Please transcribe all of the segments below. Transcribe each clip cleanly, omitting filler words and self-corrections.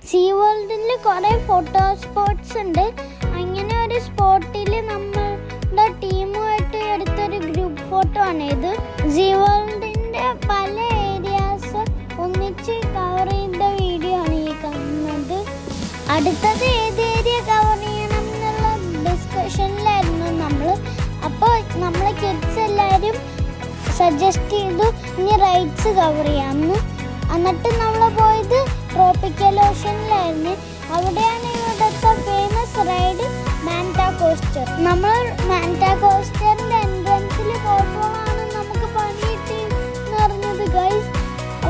See വേൾഡിൽ കുറേ photo spots ഉണ്ട്. അങ്ങനെ ഒരു സ്പോട്ടിൽ നമ്മളുടെ ടീമുമായിട്ട് എടുത്തൊരു ഗ്രൂപ്പ് ഫോട്ടോ ആണ് ഇത്. സീ വേൾഡിൻ്റെ പല ഏരിയാസ് ഒന്നിച്ച് കവർ ചെയ്ത വീഡിയോ ആണ് ഈ കാണുന്നത്. അടുത്തത് ഏത് ഏരിയ കവർ ചെയ്യണം എന്നുള്ള ഡിസ്കഷനിലായിരുന്നു നമ്മൾ. അപ്പോൾ നമ്മളെ കിഡ്സ് എല്ലാവരും സജസ്റ്റ് ചെയ്തു ഇനി റൈഡ്സ് കവർ ചെയ്യാമെന്ന്. എന്നിട്ട് നമ്മൾ പോയത് ട്രോപ്പിക്കൽ ഓഷനിലായിരുന്നു. അവിടെയാണ് ഇവിടുത്തെ ഫേമസ് റൈഡ് മാൻറ്റ കോസ്റ്റർ. നമ്മൾ മാൻറ്റ കോസ്റ്ററിൻ്റെ എൻട്രൻസിൽ പോയപ്പോഴാണ് നമുക്ക് പണി കിട്ടിയെന്ന് അറിഞ്ഞത് ഗൈസ്.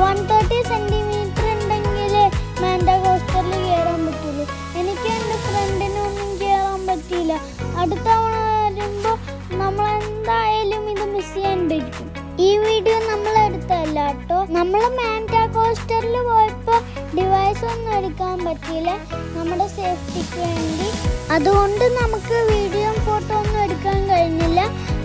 130 സെൻറ്റിമീറ്റർ ഉണ്ടെങ്കിൽ മാൻറ്റ കോസ്റ്ററിൽ കയറാൻ പറ്റുള്ളൂ. എനിക്ക് എൻ്റെ ഫ്രണ്ടിനൊന്നും കയറാൻ പറ്റിയില്ല. അടുത്ത തവണ വരുമ്പോൾ നമ്മൾ എന്തായാലും ഇത് മിസ് ചെയ്യാണ്ടിരിക്കും. ഈ വീഡിയോ നമ്മൾ എടുത്തല്ല കേട്ടോ. നമ്മൾ മാൻറ്റ കോസ്റ്ററിൽ പോയപ്പോൾ ഡിവൈസ് ഒന്നും എടുക്കാൻ പറ്റിയില്ല നമ്മുടെ സേഫ്റ്റിക്ക് വേണ്ടി. അതുകൊണ്ട് നമുക്ക് വീഡിയോ ഫോട്ടോ ഒന്നും എടുക്കാൻ കഴിഞ്ഞില്ല.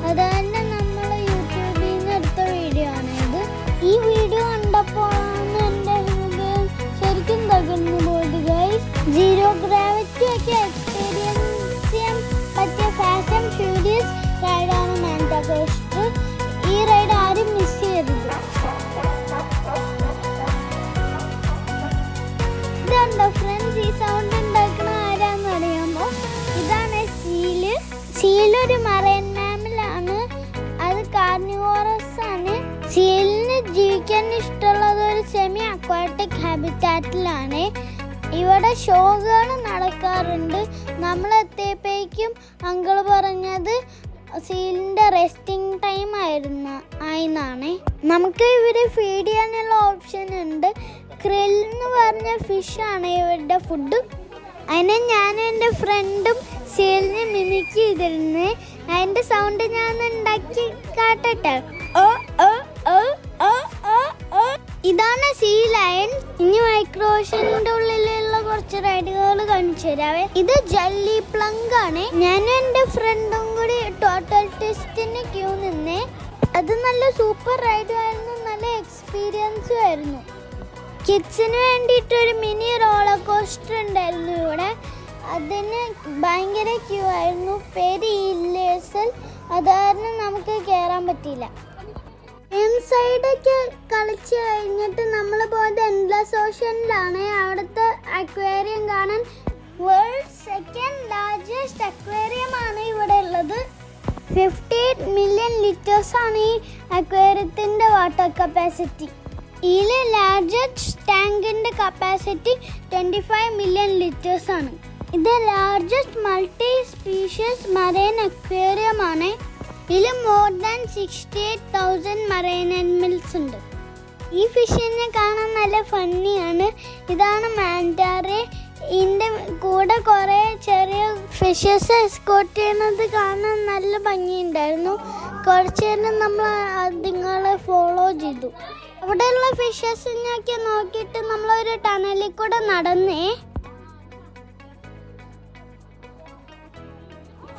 അതുതന്നെ നമ്മൾ യൂട്യൂബിൽ നിന്ന് എടുത്ത വീഡിയോ ആണ് ഇത്. ഈ വീഡിയോ കണ്ടപ്പോഴാണ് എൻ്റെ ഹൃദയം ശരിക്കും തകർന്നു പോയത് ഗൈസ്. സീറോ ഗ്രാവിറ്റി ഒക്കെ എക്സ്പീരിയൻസ് ചെയ്യാൻ പറ്റിയ ഫാസ്റ്റ് ആൻഡ് ഫ്യൂരിയസ് റൈഡാണ് മാൻറ്റ കോസ്റ്റർ. ഈ റൈഡ് ആരും മിസ് ചെയ്യരുത്. ഇതുണ്ടോ ഫ്രണ്ട്സ്, ഈ സൗണ്ട് ഉണ്ടാക്കണ ആരാന്ന് അറിയാമോ? ഇതാണ് സീല്. സീലൊരു മറൈൻ മാമലാണ്. അത് കാർണിവോറസ് ആണ്. സീലിന് ജീവിക്കാൻ ഇഷ്ടമുള്ളത് ഒരു സെമി അക്വാട്ടിക് ഹാബിറ്റാറ്റിലാണ്. ഇവിടെ ഷോകൾ നടക്കാറുണ്ട്. നമ്മൾ എത്തിയപ്പോഴേക്കും അങ്കിൾ പറഞ്ഞത് സീലിൻ്റെ റെസ്റ്റിംഗ് ടൈം ആയിരുന്നാണ്. നമുക്ക് ഇവരെ ഫീഡ് ചെയ്യാനുള്ള ഓപ്ഷൻ ഉണ്ട്. ക്രിൽ എന്ന് പറഞ്ഞ ഫിഷാണ് ഇവരുടെ ഫുഡ്. അതിനെ ഞാനും എൻ്റെ ഫ്രണ്ടും സീലിനെ മിമിക് ചെയ്തിരുന്നേ. അതിൻ്റെ സൗണ്ട് ഞാൻ ഉണ്ടാക്കി കാട്ടട്ടെ. ഓ ഓ ഓ ഓ ഓ ഓ. ഇതാണ് സീ ലയൺ. ഇനി മൈക്രോ ഓഷൻ്റെ ഉള്ളിലുള്ള കുറച്ച് റൈഡുകൾ കാണിച്ചു തരാവേ. ഇത് ജെല്ലി പ്ലങ്ക് ആണ്. ഞാനും എൻ്റെ ഫ്രണ്ടും കൂടി ടോട്ടൽ ടെസ്റ്റിന് ക്യൂ നിന്നേ. അത് നല്ല സൂപ്പർ റൈഡും ആയിരുന്നു, നല്ല എക്സ്പീരിയൻസും ആയിരുന്നു. കിഡ്സിന് വേണ്ടിയിട്ട് ഒരു മിനി റോളർ കോസ്റ്റർ ഉണ്ടായിരുന്നു ഇവിടെ. അതിന് ഭയങ്കര ക്യൂ ആയിരുന്നു. പേര് ഇല്ലേഴ്സൽ. അത് കാരണം നമുക്ക് കയറാൻ പറ്റിയില്ല. ഇൻസൈഡൊക്കെ കളിച്ച് കഴിഞ്ഞിട്ട് നമ്മൾ പോയത് എൻഡ്ലെസ് ഓഷനിലാണ്. അവിടുത്തെ അക്വേറിയം കാണാൻ. വേൾഡ് സെക്കൻഡ് ലാർജസ്റ്റ് അക്വേറിയം ആണ് ഇവിടെ ഉള്ളത്. 58 മില്യൺ ലിറ്റേഴ്സ് ആണ് ഈ അക്വേറിയത്തിൻ്റെ വാട്ടർ കപ്പാസിറ്റി. ഇതിൽ ലാർജസ്റ്റ് ടാങ്കിൻ്റെ കപ്പാസിറ്റി 25 മില്യൺ ലിറ്റേഴ്സ് ആണ്. ഇത് largest multi species marine aquarium ആണ്. ഇതിൽ മോർ ദാൻ 68,000 മറൈൻ ആനിമൽസ് ഉണ്ട്. ഈ ഫിഷിനെ കാണാൻ നല്ല ഫണ്ണിയാണ്. ഇതാണ് മാൻറ്റാറെ. ഇതിൻ്റെ കൂടെ കുറേ ചെറിയ ഫിഷസ് എസ്കോർട്ട് ചെയ്യുന്നത് കാണാൻ നല്ല ഭംഗിയുണ്ടായിരുന്നു. കുറച്ച് നേരം നമ്മൾ അതുങ്ങളെ ഫോളോ ചെയ്തു. അവിടെയുള്ള ഫിഷസിനൊക്കെ നോക്കിയിട്ട് നമ്മളൊരു ടണലിൽ കൂടെ നടന്നേ.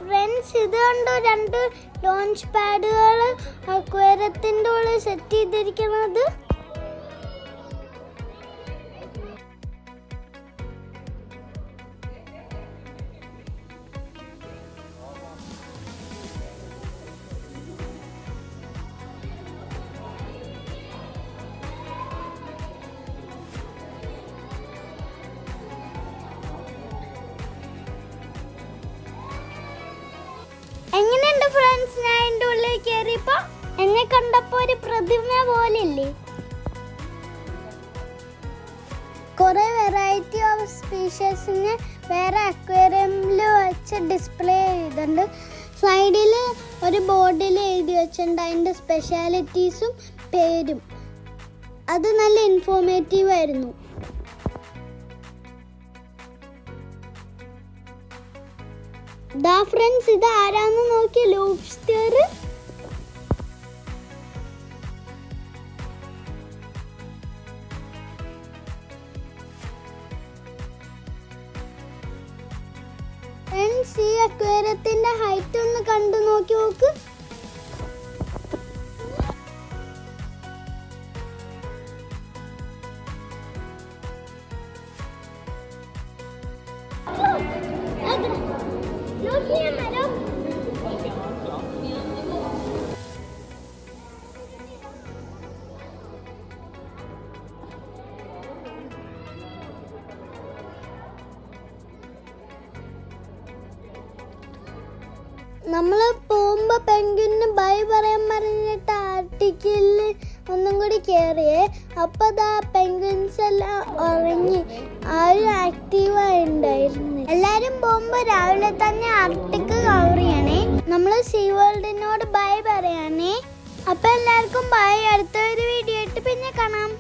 ഫ്രണ്ട്സ്, ഇത് കണ്ടോ, 2 ലോഞ്ച് പാഡുകൾ അക്വേറിയത്തിൻ്റെ ഉള്ളിൽ സെറ്റ് ചെയ്തിരിക്കുന്നത്. എങ്ങനെയുണ്ട് ഫ്രണ്ട്സ്? ഞാൻ എൻ്റെ ഉള്ളിൽ കയറിയപ്പോൾ എന്നെ കണ്ടപ്പോൾ ഒരു പ്രതിമ പോലില്ലേ. കുറേ വെറൈറ്റി ഓഫ് സ്പീഷ്യസിന് വേറെ അക്വേറിയമിൽ വെച്ച് ഡിസ്പ്ലേ ചെയ്തിട്ടുണ്ട്. സൈഡിൽ ഒരു ബോർഡിൽ എഴുതി വെച്ചിട്ടുണ്ട് അതിൻ്റെ സ്പെഷ്യാലിറ്റീസും പേരും. അത് നല്ല ഇൻഫോർമേറ്റീവ് ആയിരുന്നു. ദാ ഫ്രണ്ട്സ്, ഇത് ആരാന്ന് നോക്കിയ ലോബ്സ്റ്റർ. ഫ്രണ്ട്സ്, ഈ അക്വേറിയത്തിന്റെ ഹൈറ്റ് ഒന്ന് കണ്ടു നോക്ക്. നമ്മൾ പോകുമ്പോ പെൻഗ്വിന് ബൈ പറയാൻ പറഞ്ഞിട്ട് ആർട്ടിക്കിളിൽ ഒന്നും കൂടി കയറിയേ. അപ്പൊ പെൻഗ്വിൻസ് എല്ലാം ഉറങ്ങി, ആരും ആക്റ്റീവായി ഉണ്ടായിരുന്നു. എല്ലാരും പോകുമ്പോ രാവിലെ തന്നെ ആർട്ടിക് കവർ ചെയ്യണേ. നമ്മള് സീ വേൾഡിനോട് ബൈ പറയാനേ. അപ്പൊ എല്ലാവർക്കും ബൈ. അടുത്ത ഒരു വീഡിയോ ആയിട്ട് പിന്നെ കാണാം.